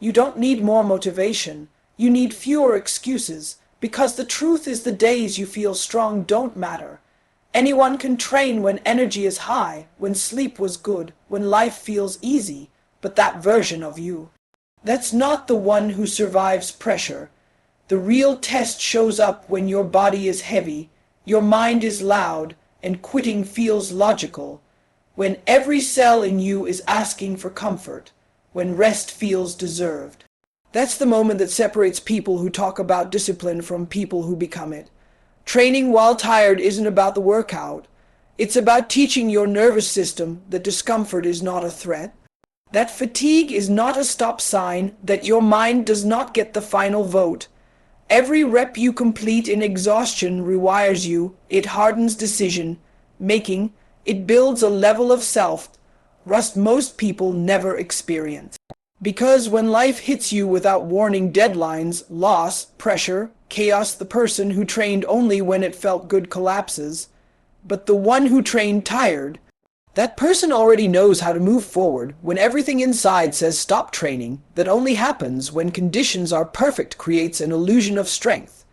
You don't need more motivation. You need fewer excuses, because the truth is the days you feel strong don't matter. Anyone can train when energy is high, when sleep was good, when life feels easy, but that version of you, that's not the one who survives pressure. The real test shows up when your body is heavy, your mind is loud, and quitting feels logical, when every cell in you is asking for comfort, when rest feels deserved. That's the moment that separates people who talk about discipline from people who become it. Training while tired isn't about the workout. It's about teaching your nervous system that discomfort is not a threat, that fatigue is not a stop sign, that your mind does not get the final vote. Every rep you complete in exhaustion rewires you, it hardens decision making, it builds a level of self-trust most people never experience. Because when life hits you without warning, deadlines, loss, pressure, chaos, the person who trained only when it felt good collapses. But the one who trained tired, that person already knows how to move forward when everything inside says stop training. That only happens when conditions are perfect, creates an illusion of strength.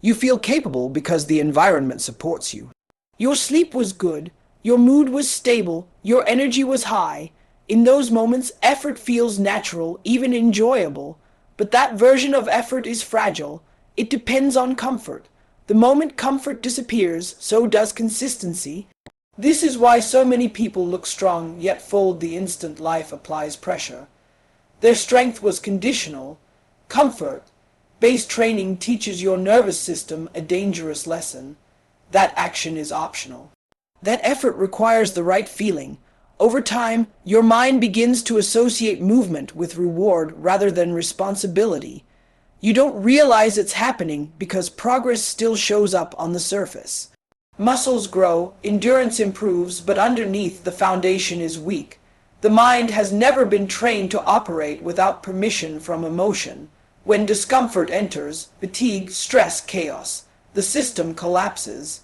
You feel capable because the environment supports you. Your sleep was good, your mood was stable, your energy was high. In those moments, effort feels natural, even enjoyable. But that version of effort is fragile. It depends on comfort. The moment comfort disappears, so does consistency. This is why so many people look strong, yet fold the instant life applies pressure. Their strength was conditional. Comfort-based training teaches your nervous system a dangerous lesson. That action is optional. That effort requires the right feeling. Over time, your mind begins to associate movement with reward rather than responsibility. You don't realize it's happening because progress still shows up on the surface. Muscles grow, endurance improves, but underneath the foundation is weak. The mind has never been trained to operate without permission from emotion. When discomfort enters, fatigue, stress, chaos, the system collapses.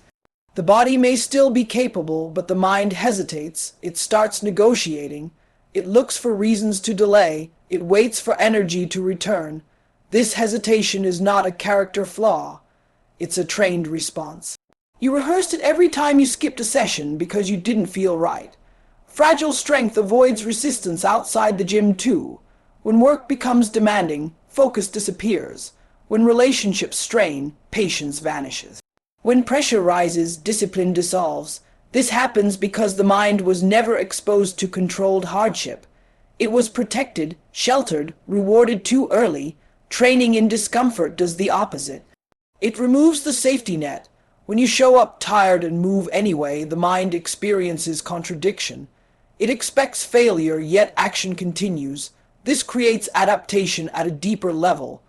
The body may still be capable, but the mind hesitates. It starts negotiating. It looks for reasons to delay. It waits for energy to return. This hesitation is not a character flaw. It's a trained response. You rehearsed it every time you skipped a session because you didn't feel right. Fragile strength avoids resistance outside the gym too. When work becomes demanding, focus disappears. When relationships strain, patience vanishes. When pressure rises, discipline dissolves. This happens because the mind was never exposed to controlled hardship. It was protected, sheltered, rewarded too early. Training in discomfort does the opposite. It removes the safety net. When you show up tired and move anyway, the mind experiences contradiction. It expects failure, yet action continues. This creates adaptation at a deeper level.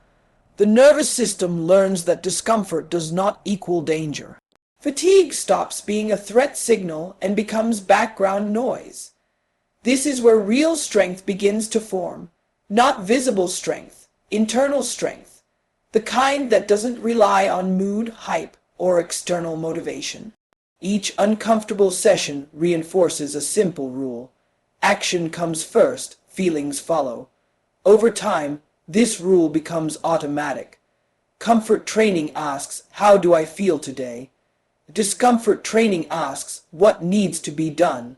The nervous system learns that discomfort does not equal danger. Fatigue stops being a threat signal and becomes background noise. This is where real strength begins to form. Not visible strength, internal strength. The kind that doesn't rely on mood, hype, or external motivation. Each uncomfortable session reinforces a simple rule. Action comes first, feelings follow. Over time, this rule becomes automatic. Comfort training asks, how do I feel today? Discomfort training asks, what needs to be done?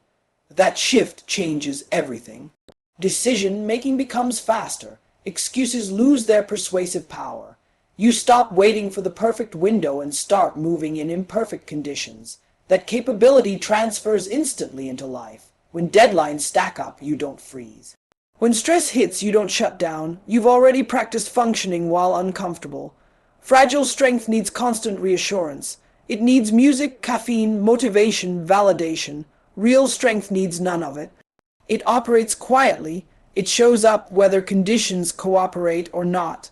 That shift changes everything. Decision-making becomes faster. Excuses lose their persuasive power. You stop waiting for the perfect window and start moving in imperfect conditions. That capability transfers instantly into life. When deadlines stack up, you don't freeze. When stress hits, you don't shut down. You've already practiced functioning while uncomfortable. Fragile strength needs constant reassurance. It needs music, caffeine, motivation, validation. Real strength needs none of it. It operates quietly. It shows up whether conditions cooperate or not.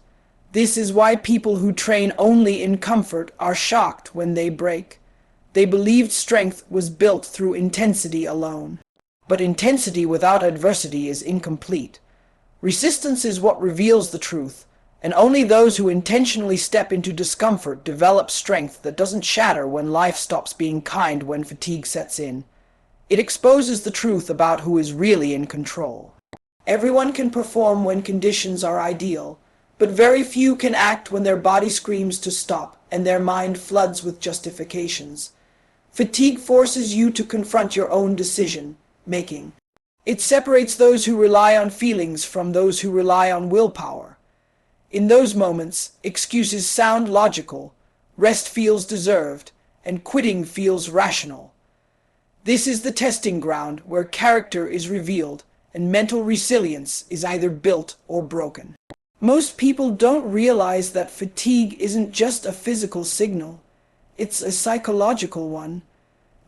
This is why people who train only in comfort are shocked when they break. They believed strength was built through intensity alone. But intensity without adversity is incomplete. Resistance is what reveals the truth, and only those who intentionally step into discomfort develop strength that doesn't shatter when life stops being kind, when fatigue sets in. It exposes the truth about who is really in control. Everyone can perform when conditions are ideal, but very few can act when their body screams to stop and their mind floods with justifications. Fatigue forces you to confront your own decision making. It separates those who rely on feelings from those who rely on willpower. In those moments, excuses sound logical, rest feels deserved, and quitting feels rational. This is the testing ground where character is revealed and mental resilience is either built or broken. Most people don't realize that fatigue isn't just a physical signal, it's a psychological one.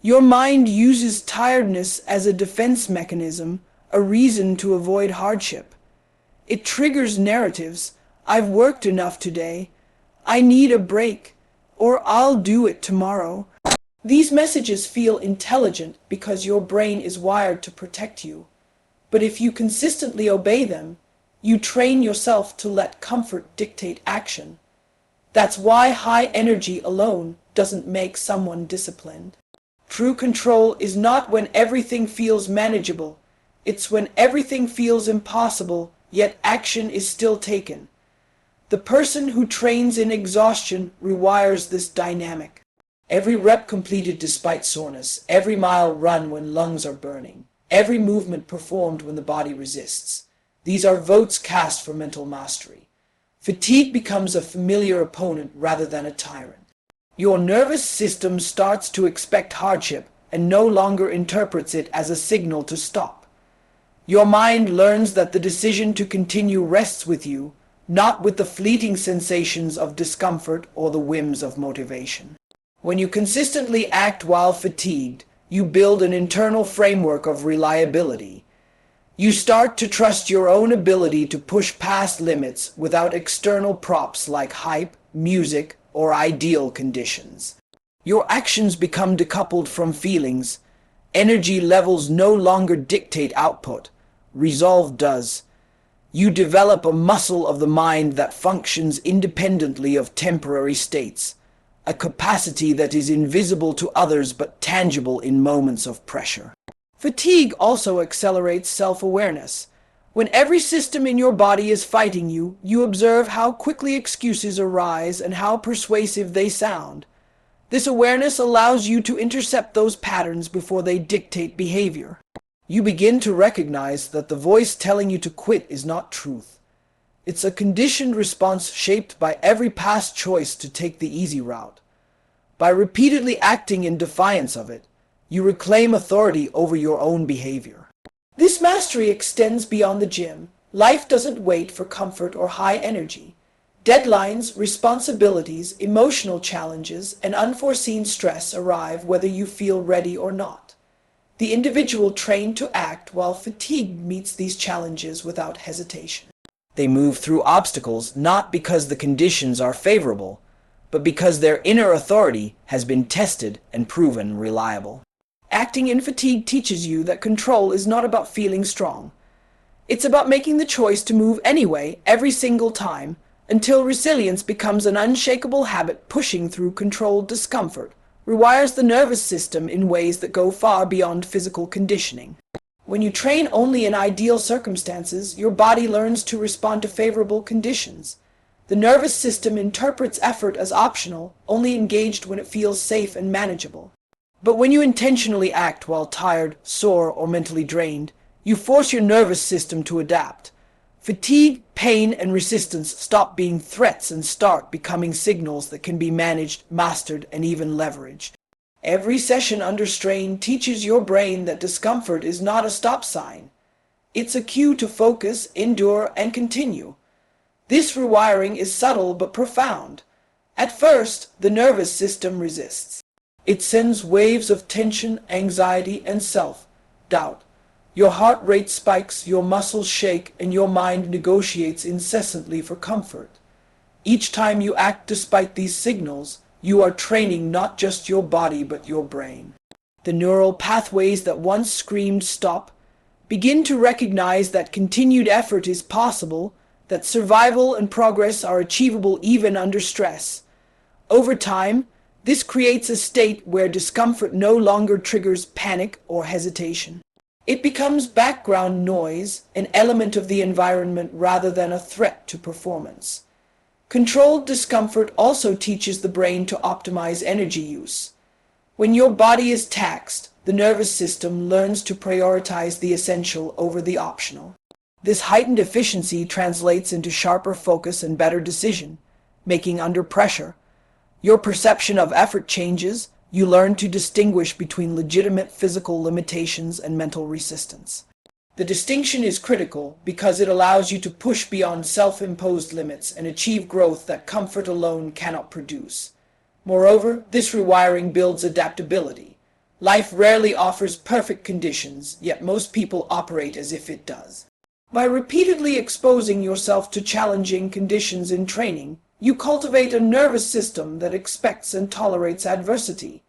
Your mind uses tiredness as a defense mechanism, a reason to avoid hardship. It triggers narratives: I've worked enough today, I need a break, or I'll do it tomorrow. These messages feel intelligent because your brain is wired to protect you. But if you consistently obey them, you train yourself to let comfort dictate action. That's why high energy alone doesn't make someone disciplined. True control is not when everything feels manageable. It's when everything feels impossible, yet action is still taken. The person who trains in exhaustion rewires this dynamic. Every rep completed despite soreness, every mile run when lungs are burning, every movement performed when the body resists. These are votes cast for mental mastery. Fatigue becomes a familiar opponent rather than a tyrant. Your nervous system starts to expect hardship and no longer interprets it as a signal to stop. Your mind learns that the decision to continue rests with you, not with the fleeting sensations of discomfort or the whims of motivation. When you consistently act while fatigued, you build an internal framework of reliability. You start to trust your own ability to push past limits without external props like hype, music, or ideal conditions. Your actions become decoupled from feelings. Energy levels no longer dictate output. Resolve does. You develop a muscle of the mind that functions independently of temporary states, a capacity that is invisible to others but tangible in moments of pressure. Fatigue also accelerates self-awareness. When every system in your body is fighting you, you observe how quickly excuses arise and how persuasive they sound. This awareness allows you to intercept those patterns before they dictate behavior. You begin to recognize that the voice telling you to quit is not truth. It's a conditioned response shaped by every past choice to take the easy route. By repeatedly acting in defiance of it, you reclaim authority over your own behavior. This mastery extends beyond the gym. Life doesn't wait for comfort or high energy. Deadlines, responsibilities, emotional challenges, and unforeseen stress arrive whether you feel ready or not. The individual trained to act while fatigue meets these challenges without hesitation. They move through obstacles not because the conditions are favorable, but because their inner authority has been tested and proven reliable. Acting in fatigue teaches you that control is not about feeling strong. It's about making the choice to move anyway every single time until resilience becomes an unshakable habit. Pushing through controlled discomfort rewires the nervous system in ways that go far beyond physical conditioning. When you train only in ideal circumstances, your body learns to respond to favorable conditions. The nervous system interprets effort as optional, only engaged when it feels safe and manageable. But when you intentionally act while tired, sore, or mentally drained, you force your nervous system to adapt. Fatigue, pain, and resistance stop being threats and start becoming signals that can be managed, mastered, and even leveraged. Every session under strain teaches your brain that discomfort is not a stop sign. It's a cue to focus, endure, and continue. This rewiring is subtle but profound. At first, the nervous system resists. It sends waves of tension, anxiety, and self-doubt. Your heart rate spikes, your muscles shake, and your mind negotiates incessantly for comfort. Each time you act despite these signals, you are training not just your body but your brain. The neural pathways that once screamed stop begin to recognize that continued effort is possible, that survival and progress are achievable even under stress. Over time, this creates a state where discomfort no longer triggers panic or hesitation. It becomes background noise, an element of the environment rather than a threat to performance. Controlled discomfort also teaches the brain to optimize energy use. When your body is taxed, the nervous system learns to prioritize the essential over the optional. This heightened efficiency translates into sharper focus and better decision making under pressure. Your perception of effort changes. You learn to distinguish between legitimate physical limitations and mental resistance. The distinction is critical because it allows you to push beyond self-imposed limits and achieve growth that comfort alone cannot produce. Moreover, this rewiring builds adaptability. Life rarely offers perfect conditions, yet most people operate as if it does. By repeatedly exposing yourself to challenging conditions in training, you cultivate a nervous system that expects and tolerates adversity.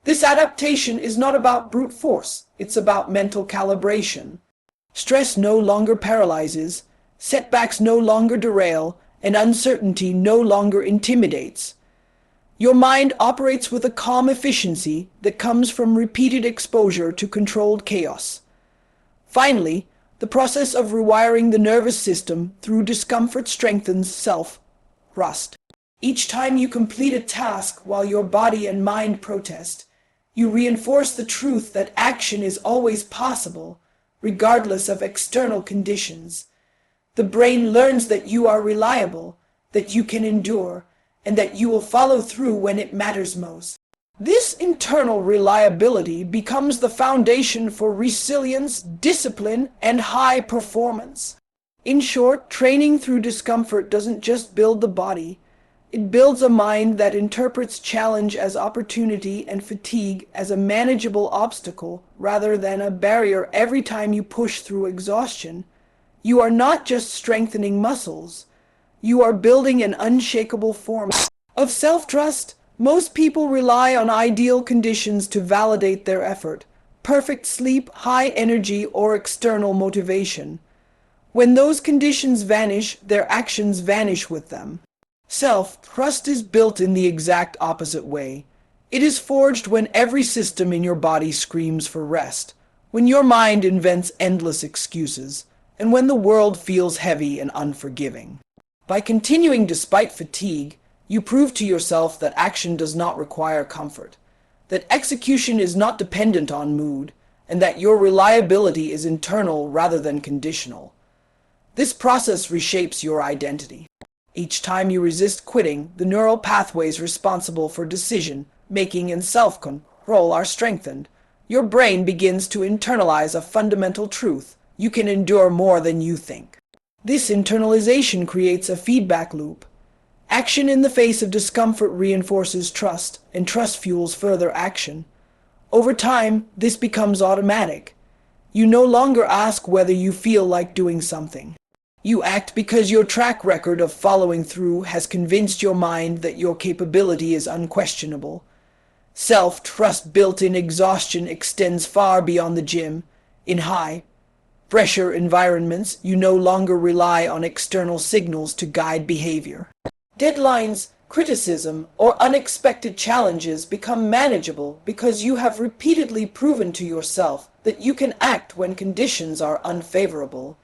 This adaptation is not about brute force, it's about mental calibration. Stress no longer paralyzes, setbacks no longer derail, and uncertainty no longer intimidates. Your mind operates with a calm efficiency that comes from repeated exposure to controlled chaos. Finally, the process of rewiring the nervous system through discomfort strengthens self-trust. Each time you complete a task while your body and mind protest, you reinforce the truth that action is always possible, regardless of external conditions. The brain learns that you are reliable, that you can endure, and that you will follow through when it matters most. This internal reliability becomes the foundation for resilience, discipline, and high performance. In short, training through discomfort doesn't just build the body. It builds a mind that interprets challenge as opportunity and fatigue as a manageable obstacle rather than a barrier every time you push through exhaustion. You are not just strengthening muscles. You are building an unshakable form of self-trust. Most people rely on ideal conditions to validate their effort: perfect sleep, high energy, or external motivation. When those conditions vanish, their actions vanish with them. Self-trust is built in the exact opposite way. It is forged when every system in your body screams for rest, when your mind invents endless excuses, and when the world feels heavy and unforgiving. By continuing despite fatigue, you prove to yourself that action does not require comfort, that execution is not dependent on mood, and that your reliability is internal rather than conditional. This process reshapes your identity. Each time you resist quitting, the neural pathways responsible for decision-making and self-control are strengthened. Your brain begins to internalize a fundamental truth: you can endure more than you think. This internalization creates a feedback loop. Action in the face of discomfort reinforces trust, and trust fuels further action. Over time, this becomes automatic. You no longer ask whether you feel like doing something. You act because your track record of following through has convinced your mind that your capability is unquestionable. Self-trust built in exhaustion extends far beyond the gym. In high-pressure environments, you no longer rely on external signals to guide behavior. Deadlines, criticism, or unexpected challenges become manageable because you have repeatedly proven to yourself that you can act when conditions are unfavorable.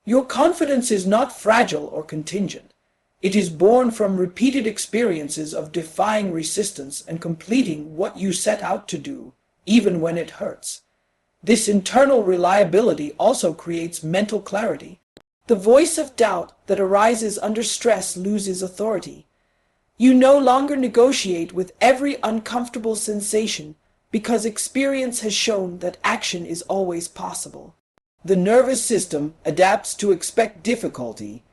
Your confidence is not fragile or contingent. It is born from repeated experiences of defying resistance and completing what you set out to do, even when it hurts. This internal reliability also creates mental clarity. The voice of doubt that arises under stress loses authority. You no longer negotiate with every uncomfortable sensation because experience has shown that action is always possible. The nervous system adapts to expect difficulty,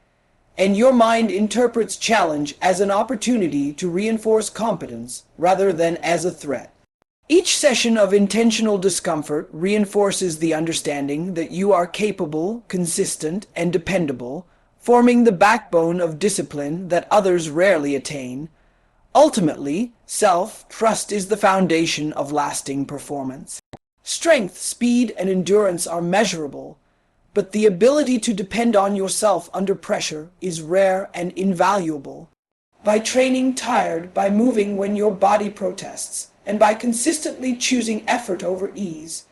and your mind interprets challenge as an opportunity to reinforce competence rather than as a threat. Each session of intentional discomfort reinforces the understanding that you are capable, consistent, and dependable, forming the backbone of discipline that others rarely attain. Ultimately, self-trust is the foundation of lasting performance. Strength, speed, and endurance are measurable, but the ability to depend on yourself under pressure is rare and invaluable. By training tired, by moving when your body protests, and by consistently choosing effort over ease,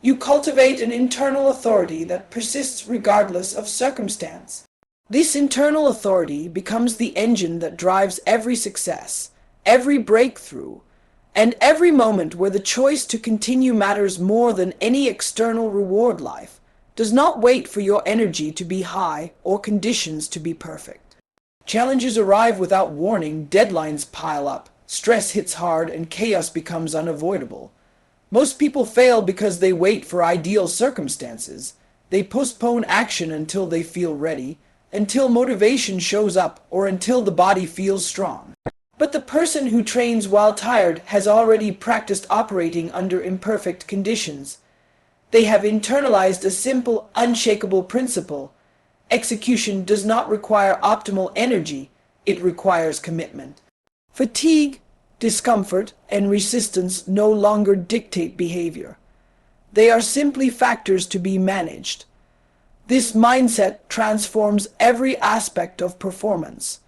You cultivate an internal authority that persists regardless of circumstance. This internal authority becomes the engine that drives every success, every breakthrough, and every moment where the choice to continue matters more than any external reward. Life does not wait for your energy to be high or conditions to be perfect. Challenges arrive without warning, deadlines pile up, stress hits hard, and chaos becomes unavoidable. Most people fail because they wait for ideal circumstances. They postpone action until they feel ready, until motivation shows up, or until the body feels strong. But the person who trains while tired has already practiced operating under imperfect conditions. They have internalized a simple, unshakable principle. Execution does not require optimal energy, it requires commitment. Fatigue, discomfort, and resistance no longer dictate behavior. They are simply factors to be managed. This mindset transforms every aspect of performance.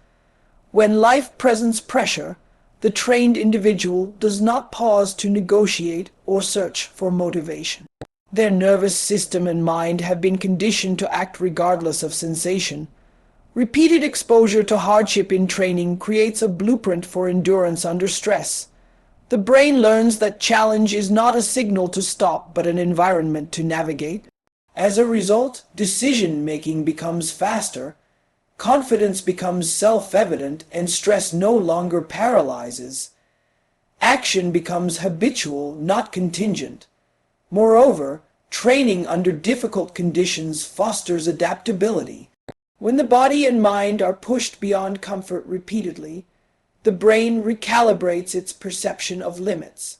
When life presents pressure, the trained individual does not pause to negotiate or search for motivation. Their nervous system and mind have been conditioned to act regardless of sensation. Repeated exposure to hardship in training creates a blueprint for endurance under stress. The brain learns that challenge is not a signal to stop, but an environment to navigate. As a result, decision-making becomes faster, confidence becomes self-evident, and stress no longer paralyzes. Action becomes habitual, not contingent. Moreover, training under difficult conditions fosters adaptability. When the body and mind are pushed beyond comfort repeatedly, the brain recalibrates its perception of limits.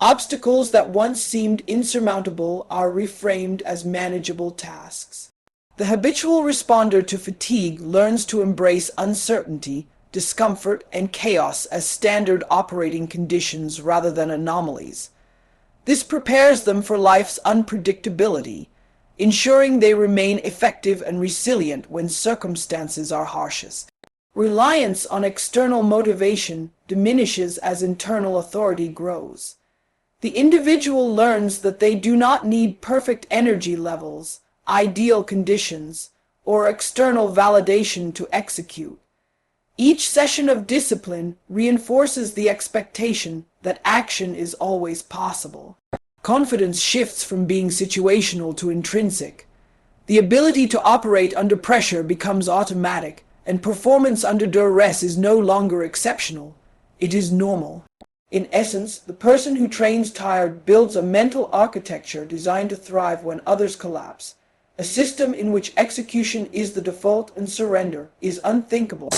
Obstacles that once seemed insurmountable are reframed as manageable tasks. The habitual responder to fatigue learns to embrace uncertainty, discomfort, and chaos as standard operating conditions rather than anomalies. This prepares them for life's unpredictability, ensuring they remain effective and resilient when circumstances are harshest. Reliance on external motivation diminishes as internal authority grows. The individual learns that they do not need perfect energy levels, ideal conditions, or external validation to execute. Each session of discipline reinforces the expectation that action is always possible. Confidence shifts from being situational to intrinsic. The ability to operate under pressure becomes automatic, and performance under duress is no longer exceptional. It is normal. In essence, the person who trains tired builds a mental architecture designed to thrive when others collapse. A system in which execution is the default and surrender is unthinkable.